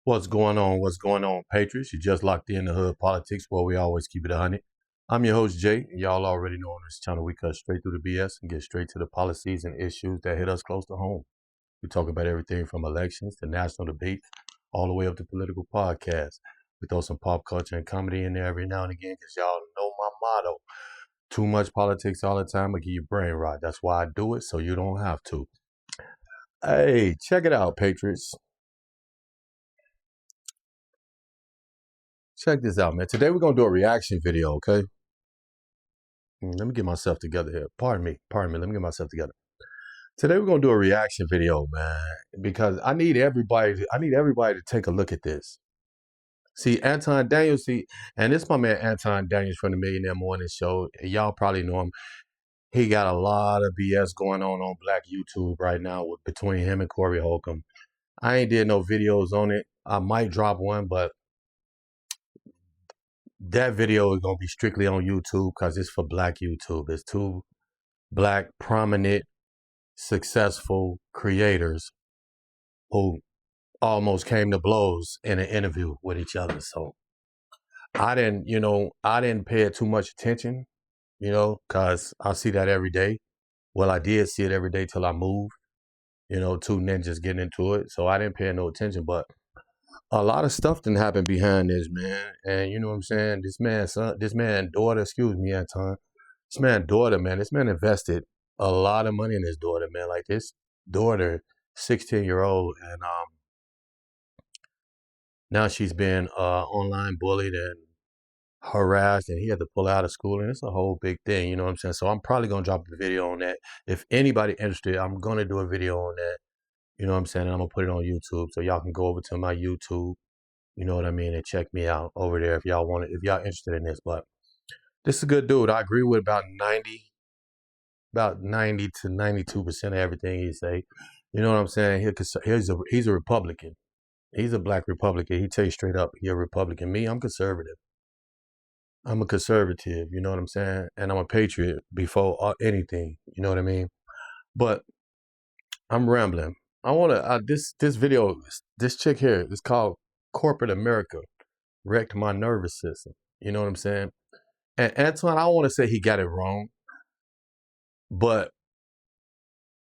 What's going on? What's going on, Patriots? You just locked in the Hood Politics, where we always keep it 100. I'm your host, Jay, and y'all already know on this channel we cut straight through the BS and get straight to the policies and issues that hit us close to home. We talk about everything from elections to national debates, all the way up to political podcasts. We throw some pop culture and comedy in there every now and again because y'all know my motto. Too much politics all the time will give you brain rot. That's why I do it, so you don't have to. Hey, check it out, Patriots. Check this out, man. Today we're going to do a reaction video, okay? Let me get myself together here. Pardon me. Let me get myself together. Today we're going to do a reaction video, man, because I need everybody to take a look at this. See, Anton Daniels, and this is my man Anton Daniels from the Millionaire Morning Show. Y'all probably know him. He got a lot of BS going on Black YouTube right now between him and Corey Holcomb. I ain't did no videos on it. I might drop one, but that video is going to be strictly on YouTube because it's for Black YouTube. It's two Black, prominent, successful creators who almost came to blows in an interview with each other. So I didn't pay it too much attention, because I see that every day. Well, I did see it every day till I moved, two ninjas getting into it. So I didn't pay no attention, but a lot of stuff didn't happen behind this, man. And you know what I'm saying? This man's daughter, excuse me, Anton. This man's daughter, man, this man invested a lot of money in his daughter, man. Like this daughter, 16-year-old, and now she's been online bullied and harassed, and he had to pull out of school, and it's a whole big thing, you know what I'm saying? So I'm probably gonna drop a video on that. If anybody interested, I'm gonna do a video on that. You know what I'm saying? And I'm going to put it on YouTube so y'all can go over to my YouTube, you know what I mean, and check me out over there if y'all want it, if y'all interested in this. But this is a good dude. I agree with about 90 to 92% of everything he say. You know what I'm saying? He's a Republican. He's a Black Republican. He tells you straight up, he's a Republican. Me, I'm conservative. I'm a conservative, you know what I'm saying? And I'm a patriot before anything, you know what I mean? But I'm rambling. I want to, this video, this chick here is called Corporate America Wrecked My Nervous System. You know what I'm saying? And Antoine, I don't want to say he got it wrong, but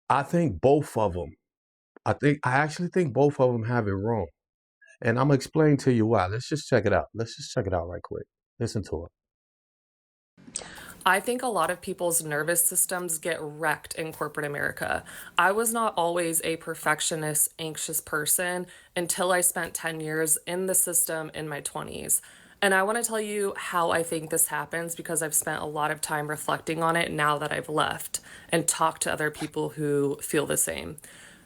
I think both of them, I actually think both of them have it wrong. And I'm going to explain to you why. Let's just check it out. Let's just check it out right quick. Listen to it. I think a lot of people's nervous systems get wrecked in corporate America. I was not always a perfectionist, anxious person until I spent 10 years in the system in my 20s. And I want to tell you how I think this happens because I've spent a lot of time reflecting on it now that I've left and talked to other people who feel the same.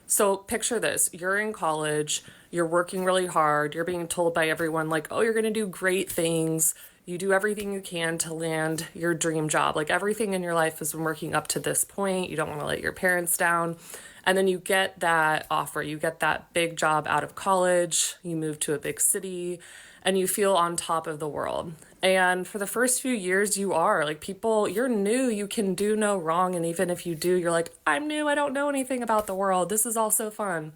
So picture this, you're in college, you're working really hard, you're being told by everyone like, oh, you're going to do great things. You do everything you can to land your dream job. Like everything in your life has been working up to this point. You don't want to let your parents down. And then you get that offer, you get that big job out of college, you move to a big city, and you feel on top of the world. And for the first few years, you are like you're new, you can do no wrong. And even if you do, you're like, I'm new, I don't know anything about the world. This is all so fun.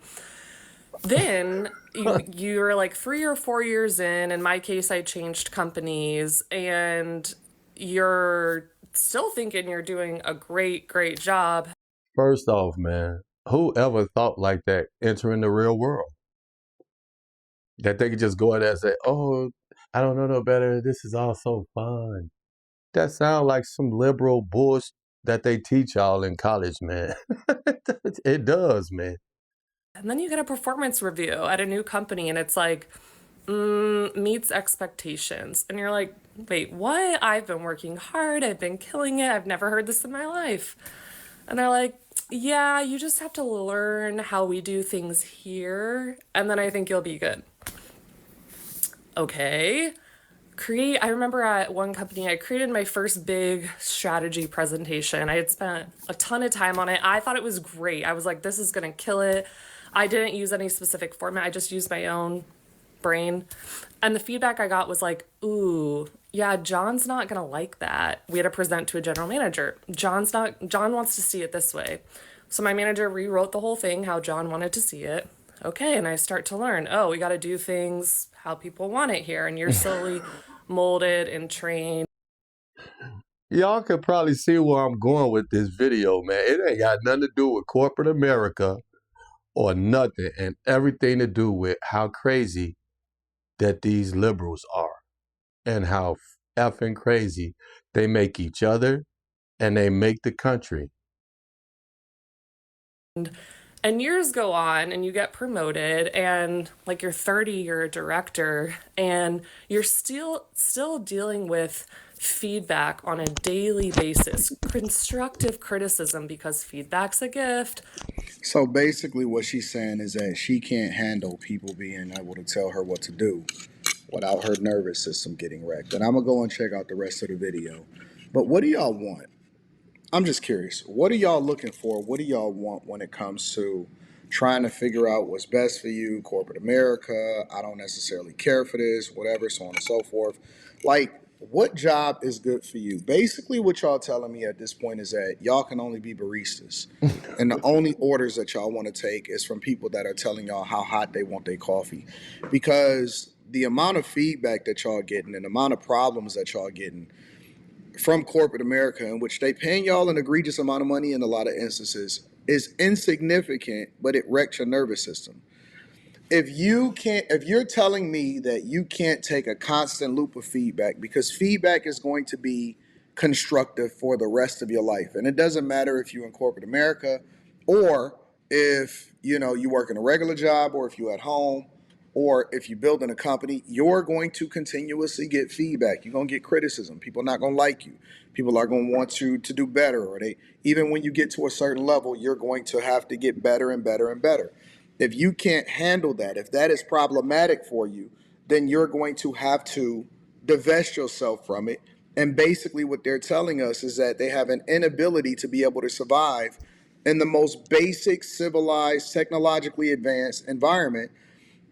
Then you're like 3 or 4 years in my case, I changed companies, and you're still thinking you're doing a great, great job. First off, man, who ever thought like that entering the real world? That they could just go in there and say, oh, I don't know no better. This is all so fun. That sounds like some liberal bullshit that they teach y'all in college, man. It does, man. And then you get a performance review at a new company, and it's like, meets expectations. And you're like, wait, what? I've been working hard. I've been killing it. I've never heard this in my life. And they're like, yeah, you just have to learn how we do things here. And then I think you'll be good. Okay. I remember at one company, I created my first big strategy presentation. I had spent a ton of time on it. I thought it was great. I was like, this is going to kill it. I didn't use any specific format. I just used my own brain. And the feedback I got was like, ooh, yeah, John's not going to like that. We had to present to a general manager. John wants to see it this way. So my manager rewrote the whole thing, how John wanted to see it. Okay, and I start to learn, oh, we got to do things how people want it here. And you're slowly molded and trained. Y'all could probably see where I'm going with this video, man. It ain't got nothing to do with corporate America or nothing, and everything to do with how crazy that these liberals are and how effing crazy they make each other and they make the country. And years go on and you get promoted and like you're 30, you're a director and you're still dealing with feedback on a daily basis, constructive criticism because feedback's a gift. So basically, what she's saying is that she can't handle people being able to tell her what to do without her nervous system getting wrecked. And I'm gonna go and check out the rest of the video. But what do y'all want? I'm just curious. What are y'all looking for? What do y'all want when it comes to trying to figure out what's best for you, corporate America? I don't necessarily care for this, whatever, so on and so forth. Like, what job is good for you? Basically, what y'all telling me at this point is that y'all can only be baristas. And the only orders that y'all want to take is from people that are telling y'all how hot they want their coffee. Because the amount of feedback that y'all getting and the amount of problems that y'all getting from corporate America, in which they paying y'all an egregious amount of money in a lot of instances, is insignificant, but it wrecks your nervous system. If you're telling me that you can't take a constant loop of feedback, because feedback is going to be constructive for the rest of your life, and it doesn't matter if you're in corporate America or if you work in a regular job, or if you're at home, or if you're building a company, you're going to continuously get feedback. You're going to get criticism. People are not going to like you. People are going to want you to do better, or they, even when you get to a certain level, you're going to have to get better and better and better. If you can't handle that, if that is problematic for you, then you're going to have to divest yourself from it. And basically, what they're telling us is that they have an inability to be able to survive in the most basic, civilized, technologically advanced environment,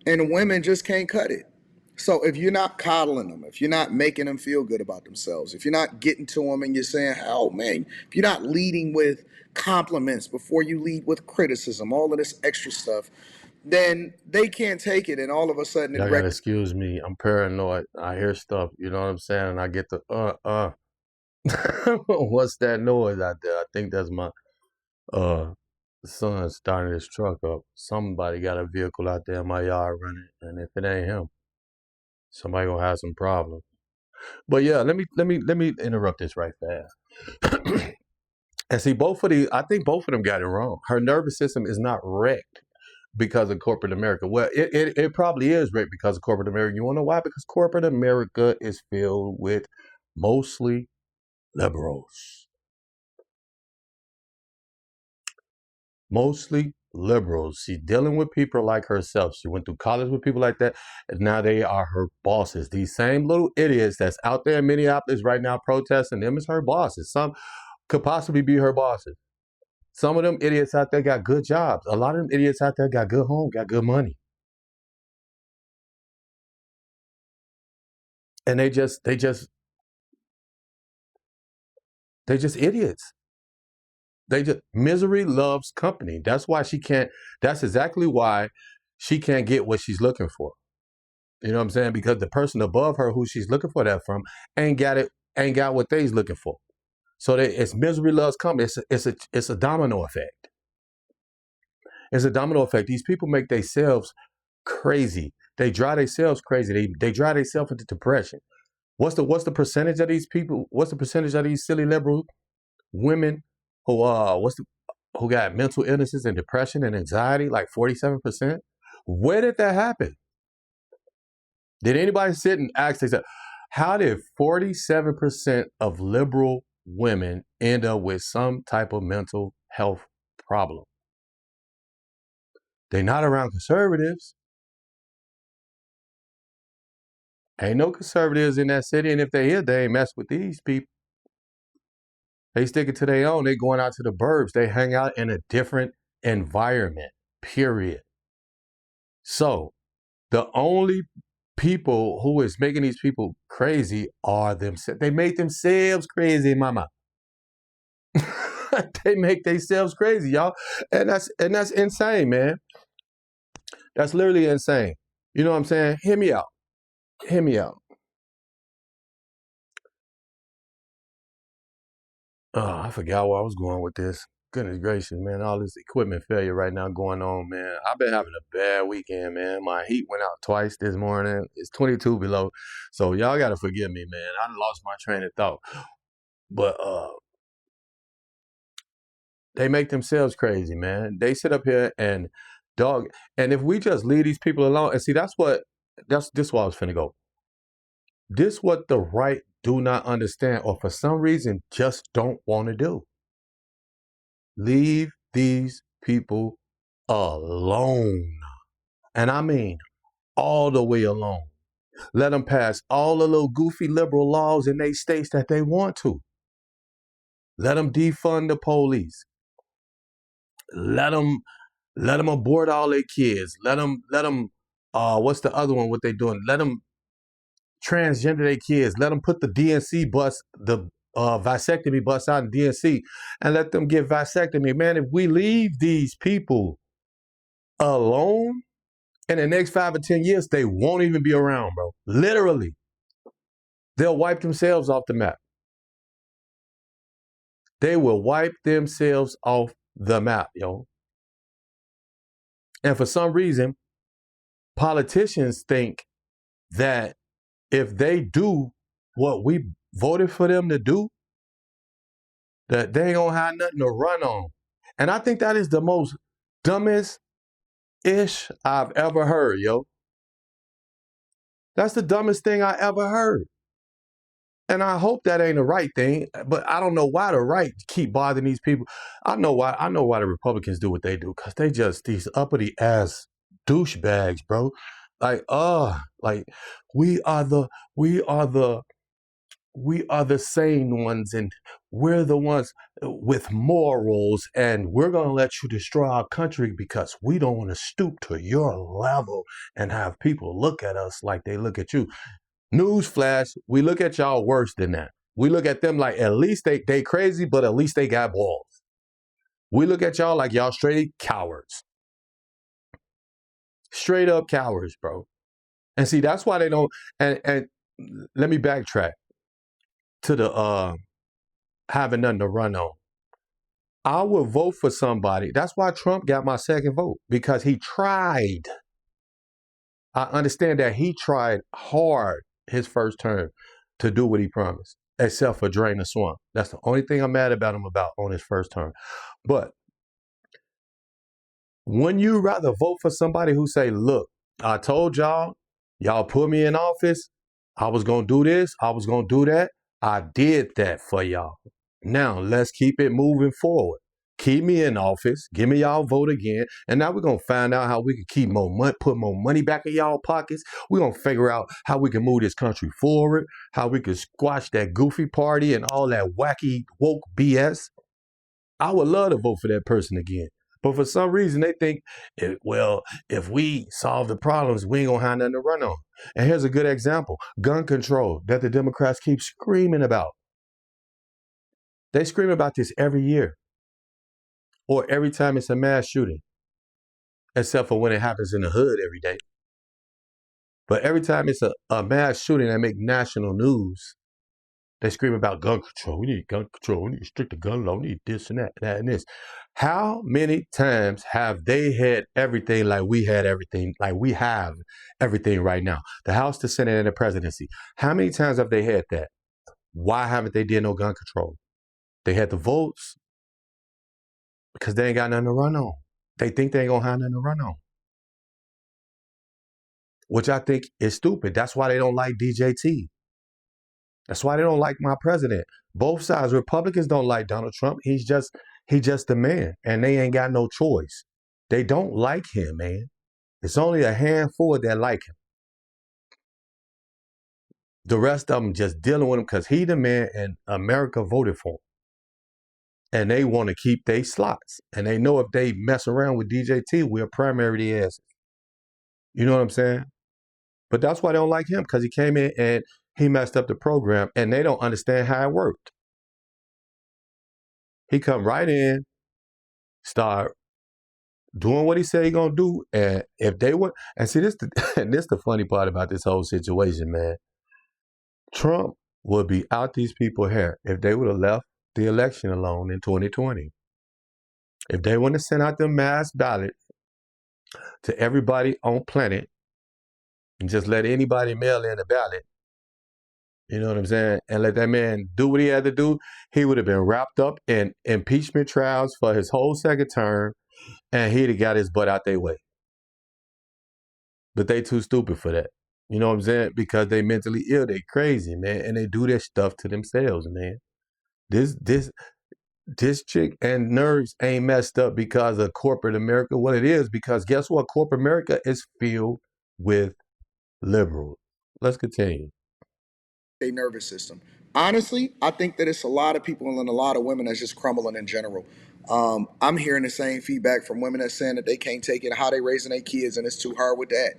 and women just can't cut it. So if you're not coddling them, if you're not making them feel good about themselves, if you're not getting to them and you're saying, "Oh man," if you're not leading with compliments before you lead with criticism, all of this extra stuff, then they can't take it, and all of a sudden it Y'all gotta wrecks. excuse me. I'm paranoid. I hear stuff, you know what I'm saying? And I get the. What's that noise out there? I think that's my uh son starting his truck up. Somebody got a vehicle out there in my yard running, and if it ain't him, somebody gonna have some problems. But yeah, let me interrupt this right fast. And see, both of these, I think both of them got it wrong. Her nervous system is not wrecked because of corporate America. Well, it probably is wrecked because of corporate America. You wanna know why? Because corporate America is filled with mostly liberals. Mostly liberals. She's dealing with people like herself. She went through college with people like that, and now they are her bosses. These same little idiots that's out there in Minneapolis right now protesting, them is her bosses. Some could possibly be her bosses. Some of them idiots out there got good jobs. A lot of them idiots out there got good homes, got good money. And they just idiots. They just misery loves company. That's why she can't, that's exactly why she can't get what she's looking for. You know what I'm saying? Because the person above her who she's looking for that from ain't got it, ain't got what they's looking for. So it's misery loves company. It's a domino effect. It's a domino effect. These people make themselves crazy. They drive themselves crazy. They drive themselves into depression. What's the percentage of these people? What's the percentage of these silly liberal women who got mental illnesses and depression and anxiety? Like 47%. Where did that happen? Did anybody sit and ask themselves, how did 47% of liberal women end up with some type of mental health problem? They're not around conservatives. Ain't no conservatives in that city, and if they is, they ain't mess with these people. They stick it to their own. They going out to the burbs. They hang out in a different environment, period. So the only people who is making these people crazy are themselves. They make themselves crazy, mama. They make themselves crazy, y'all. And that's insane, man. That's literally insane. You know what I'm saying? Hear me out. Hear me out. Oh, I forgot where I was going with this. Goodness gracious, man. All this equipment failure right now going on, man. I've been having a bad weekend, man. My heat went out twice this morning. It's 22 below. So y'all gotta forgive me, man. I lost my train of thought. But they make themselves crazy, man. They sit up here and dog. And if we just leave these people alone, and see, that's this why I was finna go. This what the right do not understand, or for some reason just don't want to do. Leave these people alone. And I mean all the way alone. Let them pass all the little goofy liberal laws in their states that they want to. Let them defund the police. Let them abort all their kids. Let them what's the other one, what they doing? Let them transgender their kids. Let them put the DNC bus, the vasectomy bus out in DNC, and let them get vasectomy. Man, if we leave these people alone, in the next 5 or 10 years, they won't even be around, bro. Literally. They'll wipe themselves off the map. They will wipe themselves off the map, yo. And for some reason, politicians think that if they do what we voted for them to do, that they ain't gonna have nothing to run on. And I think that is the most dumbest ish I've ever heard, yo. That's the dumbest thing I ever heard. And I hope that ain't the right thing, but I don't know why the right keep bothering these people. I know why the Republicans do what they do, because they just these uppity ass douchebags, bro. Like we are the we are the we are the sane ones, and we're the ones with morals, and we're going to let you destroy our country because we don't want to stoop to your level and have people look at us like they look at you. Newsflash, we look at y'all worse than that. We look at them like at least they crazy, but at least they got balls. We look at y'all like y'all straight cowards. Straight up cowards, bro. And see, that's why they don't, and let me backtrack to the having nothing to run on. I would vote for somebody. That's why Trump got my second vote, because he tried. I understand that he tried hard his first term to do what he promised, except for drain the swamp. That's the only thing I'm mad about him about on his first term. But wouldn't you rather vote for somebody who say, look, I told y'all put me in office, I was going to do this, I was going to do that. I did that for y'all. Now let's keep it moving forward. Keep me in office, give me y'all vote again, and now we're going to find out how we can keep more money, put more money back in y'all pockets. We're going to figure out how we can move this country forward, how we can squash that goofy party and all that wacky woke BS. I would love to vote for that person again. But for some reason, they think, well, if we solve the problems, we ain't going to have nothing to run on. And here's a good example. Gun control that the Democrats keep screaming about. They scream about this every year, or every time it's a mass shooting, except for when it happens in the hood every day. But every time it's a mass shooting that make national news, they scream about gun control. We need gun control. We need to restrict the gun law. We need this and that, that and this. How many times have they had everything like we had everything, like we have everything right now? The House, the Senate, and the presidency. How many times have they had that? Why haven't they did no gun control? They had the votes because they ain't got nothing to run on. They think they ain't gonna have nothing to run on, which I think is stupid. That's why they don't like DJT. That's why they don't like my president. Both sides, Republicans don't like Donald Trump. He's just the man, and they ain't got no choice. They don't like him, man. It's only a handful that like him. The rest of them just dealing with him because he the man and America voted for him. And they want to keep their slots. And they know if they mess around with DJT, we'll primary the asses. You know what I'm saying? But that's why they don't like him, because he came in and he messed up the program, and they don't understand how it worked. He come right in, start doing what he said he gonna do. And if they would, and see this, and this the funny part about this whole situation, man. Trump would be out these people's hair if they would have left the election alone in 2020. If they wouldn't have sent out the mass ballot to everybody on planet and just let anybody mail in a ballot, you know what I'm saying, and let that man do what he had to do, he would have been wrapped up in impeachment trials for his whole second term, and he'd have got his butt out their way. But they too stupid for that. You know what I'm saying? Because they mentally ill, they crazy, man, and they do this stuff to themselves, man. This chick and nerves ain't messed up because of corporate America. What it is, because guess what? Corporate America is filled with liberals. Let's continue. Their nervous system. Honestly, I think that it's a lot of people and a lot of women that's just crumbling in general. I'm hearing the same feedback from women that's saying that they can't take it, how they raising their kids, and it's too hard with that.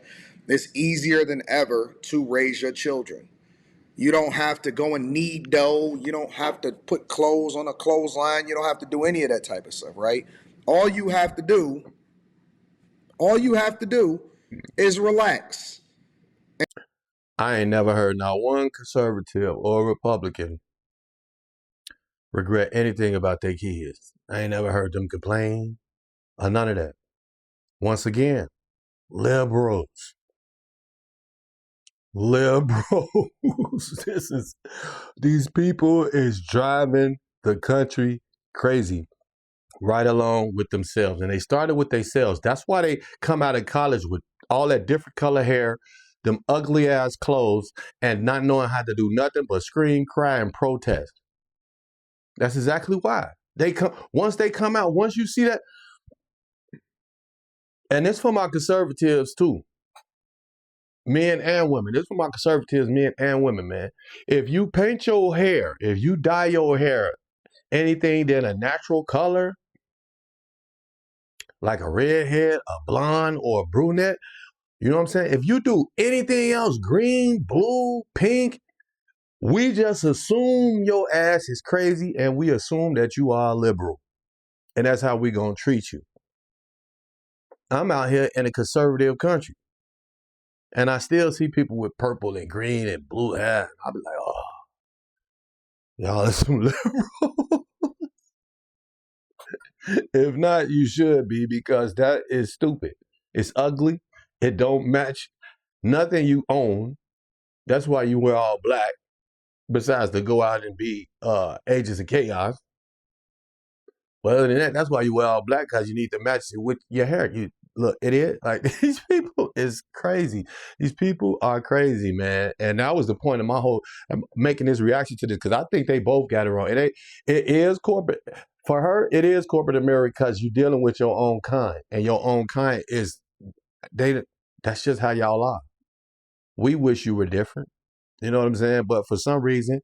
It's easier than ever to raise your children. You don't have to go and knead dough. You don't have to put clothes on a clothesline. You don't have to do any of that type of stuff, right? All you have to do, all you have to do is relax. I ain't never heard not one conservative or Republican regret anything about their kids. I ain't never heard them complain or none of that. Once again, liberals. These people is driving the country crazy right along with themselves. And they started with themselves. That's why they come out of college with all that different color hair, them ugly ass clothes, and not knowing how to do nothing but scream, cry, and protest. That's exactly why. Once they come out, once you see that, and it's for my conservatives too. Men and women. This is for my conservatives, men and women, man. If you paint your hair, if you dye your hair anything than a natural color, like a redhead, a blonde, or a brunette, you know what I'm saying? If you do anything else, green, blue, pink, we just assume your ass is crazy and we assume that you are liberal. And that's how we gonna treat you. I'm out here in a conservative country. And I still see people with purple and green and blue hair. I'll be like, oh, y'all are some liberal. If not, you should be, because that is stupid. It's ugly. It don't match nothing you own. That's why you wear all black, besides to go out and be agents of chaos. But other than that, that's why you wear all black, because you need to match it with your hair. You look, idiot. Like, these people is crazy. These people are crazy, man. And that was the point of my whole making this reaction to this, because I think they both got it wrong. It is corporate. For her, it is corporate America, because you're dealing with your own kind. And your own kind is, that's just how y'all are. We wish you were different. You know what I'm saying? But for some reason,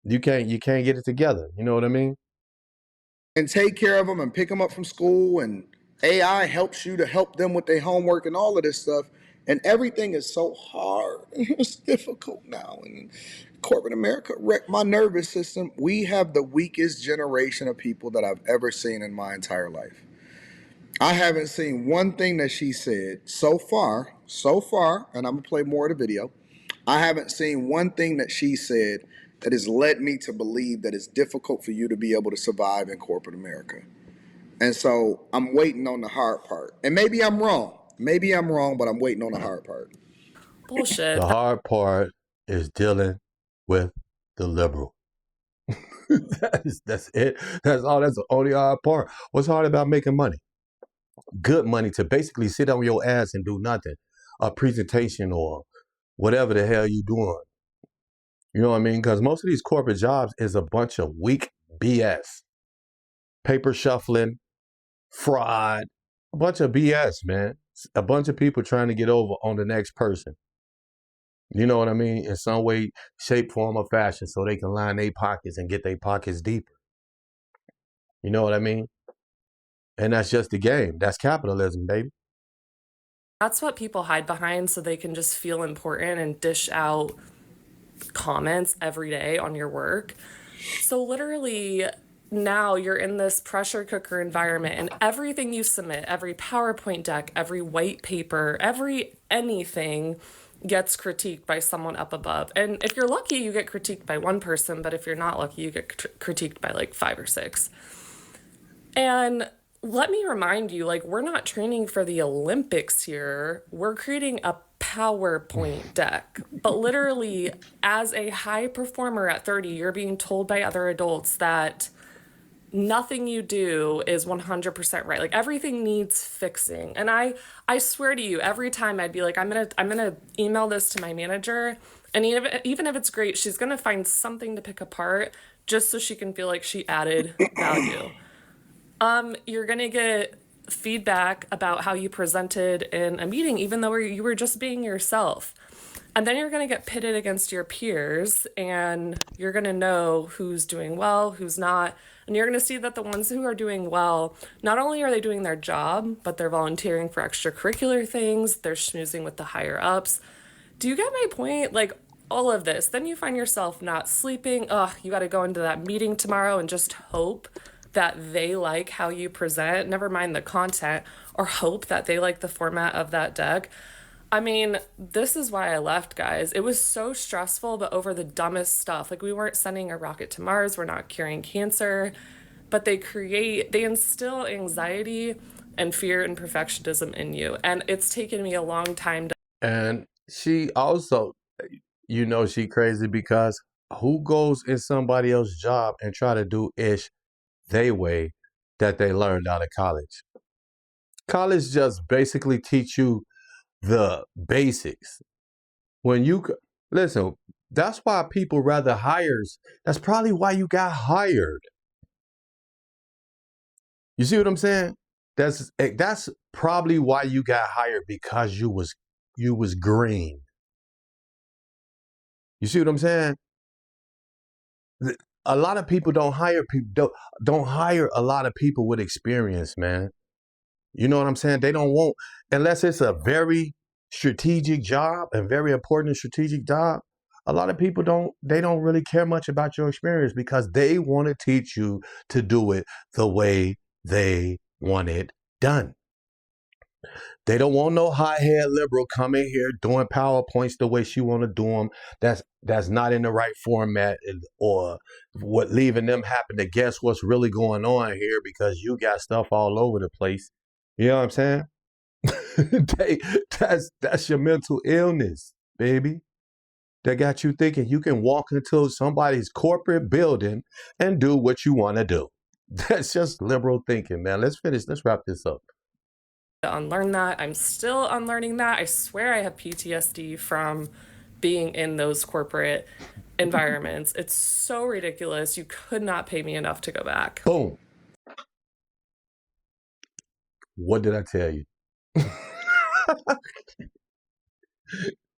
you can't get it together. You know what I mean? And take care of them and pick them up from school, and AI helps you to help them with their homework and all of this stuff, and everything is so hard. It's difficult now, and corporate America wrecked my nervous system. We have the weakest generation of people that I've ever seen in my entire life. I haven't seen one thing that she said so far, and I'm gonna play more of the video. I haven't seen one thing that she said that has led me to believe that it's difficult for you to be able to survive in corporate America. And so I'm waiting on the hard part. And maybe I'm wrong. Maybe I'm wrong, but I'm waiting on the hard part. Bullshit. The hard part is dealing with the liberal. That's it. That's all. That's the only hard part. What's hard about making money? Good money, to basically sit on your ass and do nothing. A presentation or whatever the hell you doing. You know what I mean? Because most of these corporate jobs is a bunch of weak BS. Paper shuffling, fraud, a bunch of BS, man. A bunch of people trying to get over on the next person. You know what I mean? In some way, shape, form, or fashion, so they can line their pockets and get their pockets deeper. You know what I mean? And that's just the game. That's capitalism, baby. That's what people hide behind so they can just feel important and dish out comments every day on your work. So literally, now you're in this pressure cooker environment, and everything you submit, every PowerPoint deck, every white paper, every anything gets critiqued by someone up above. And if you're lucky, you get critiqued by one person, but if you're not lucky, you get critiqued by like five or six. And let me remind you, like, we're not training for the Olympics here. We're creating a PowerPoint deck. But literally, as a high performer at 30, you're being told by other adults that nothing you do is 100% right. Like everything needs fixing. And I swear to you, every time I'd be like, I'm going to email this to my manager, and even if it's great, she's going to find something to pick apart just so she can feel like she added value. You're going to get feedback about how you presented in a meeting, even though you were just being yourself. And then you're going to get pitted against your peers, and you're going to know who's doing well, who's not. And you're going to see that the ones who are doing well, not only are they doing their job, but they're volunteering for extracurricular things, they're schmoozing with the higher ups. Do you get my point? Like all of this. Then you find yourself not sleeping. Oh, you got to go into that meeting tomorrow and just hope that they like how you present, never mind the content, or hope that they like the format of that deck. I mean, this is why I left, guys. It was so stressful, but over the dumbest stuff. Like, we weren't sending a rocket to Mars, we're not curing cancer, but they instill anxiety and fear and perfectionism in you. And it's taken me a long time to. And she also, she crazy because who goes in somebody else's job and try to do ish they way that they learned out of college? College just basically teach you the basics. When you listen, that's why people rather hires. That's probably why you got hired. You see what I'm saying? That's probably why you got hired, because you was green. You see what I'm saying? A lot of people don't hire people don't hire a lot of people with experience, man. You know what I'm saying? They don't want, unless it's a very strategic job, a very important strategic job. A lot of people don't really care much about your experience because they want to teach you to do it the way they want it done. They don't want no high-head liberal coming here doing PowerPoints the way she want to do them. That's not in the right format, or what leaving them happen to guess what's really going on here because you got stuff all over the place. You know what I'm saying? That's your mental illness, baby. That got you thinking you can walk into somebody's corporate building and do what you want to do. That's just liberal thinking, man. Let's wrap this up. Unlearn that. I'm still unlearning that. I swear I have PTSD from being in those corporate environments. It's so ridiculous. You could not pay me enough to go back. Boom. What did I tell you?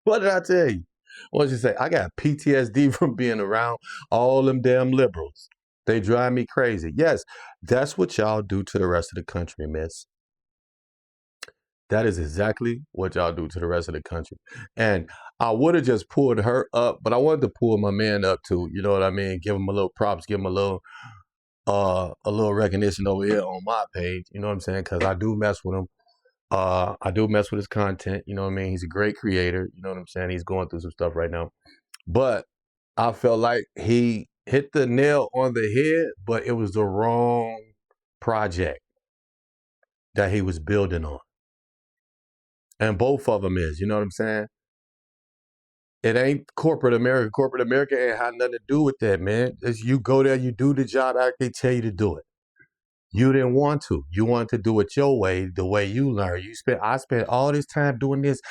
What did I tell you? What did you say? I got PTSD from being around all them damn liberals. They drive me crazy. Yes, that's what y'all do to the rest of the country, miss. That is exactly what y'all do to the rest of the country. And I would have just pulled her up, but I wanted to pull my man up too. You know what I mean? Give him a little props, give him a little recognition over here on my page. You know what I'm saying? Because I do mess with him. I do mess with his content. You know what I mean? He's a great creator. You know what I'm saying? He's going through some stuff right now. But I felt like he hit the nail on the head, but it was the wrong project that he was building on. And both of them is, you know what I'm saying? It ain't corporate America. Corporate America ain't had nothing to do with that, man. It's you go there, you do the job after they tell you to do it. You didn't want to. You wanted to do it your way, the way you learn. I spent all this time doing this,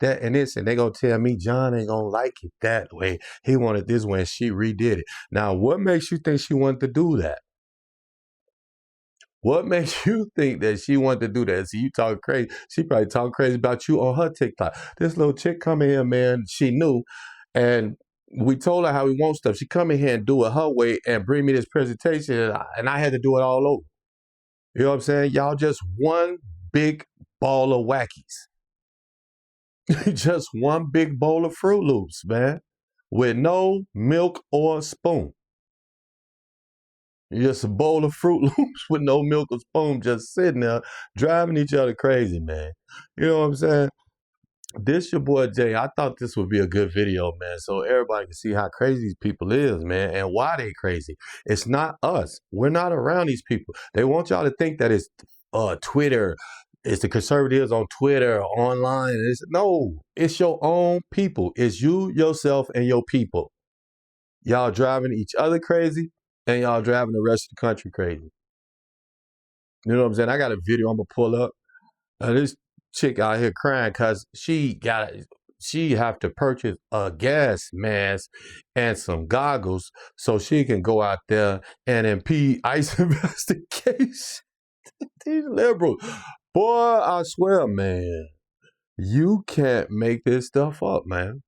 that, and this, and they gonna tell me John ain't gonna like it that way. He wanted this way, and she redid it. Now, what makes you think she wanted to do that? What makes you think that she wanted to do that? See, you talking crazy. She probably talking crazy about you on her TikTok. This little chick come in here, man, she knew, and we told her how we want stuff. She come in here and do it her way and bring me this presentation, and I had to do it all over. You know what I'm saying? Y'all just one big ball of wackies. Just one big bowl of Fruit Loops, man, with no milk or spoon. Just a bowl of Fruit Loops with no milk or spoon, just sitting there driving each other crazy, man. You know what I'm saying? This your boy Jay. I thought this would be a good video, man, so everybody can see how crazy these people is, man, and why they crazy. It's not us. We're not around these people. They want y'all to think that it's Twitter, it's the conservatives on Twitter, online. No, it's your own people. It's you, yourself, and your people. Y'all driving each other crazy, and y'all driving the rest of the country crazy. You know what I'm saying? I got a video I'm gonna pull up. This chick out here crying because she have to purchase a gas mask and some goggles so she can go out there and impede ICE investigation. These liberals, boy, I swear, man, you can't make this stuff up, man.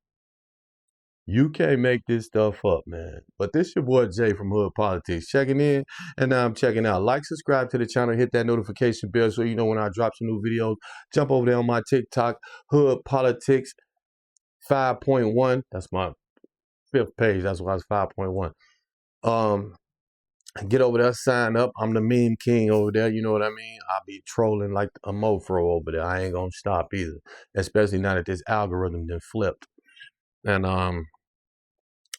You can't make this stuff up, man. But this your boy Jay from Hood Politics checking in, and now I'm checking out. Like, subscribe to the channel, hit that notification bell so you know when I drop some new videos. Jump over there on my TikTok, Hood Politics 5.1. That's my 5th page. That's why it's 5.1. Get over there, sign up. I'm the meme king over there. You know what I mean? I'll be trolling like a mofro over there. I ain't gonna stop either, especially now that this algorithm done flipped. And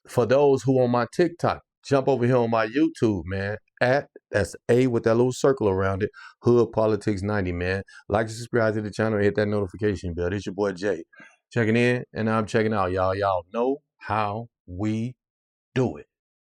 for those who on my TikTok, jump over here on my YouTube, man. That's A with that little circle around it. Hood Politics 90, man. Like and subscribe to the channel, hit that notification bell. This your boy Jay. Checking in, and I'm checking out, y'all. Y'all know how we do it.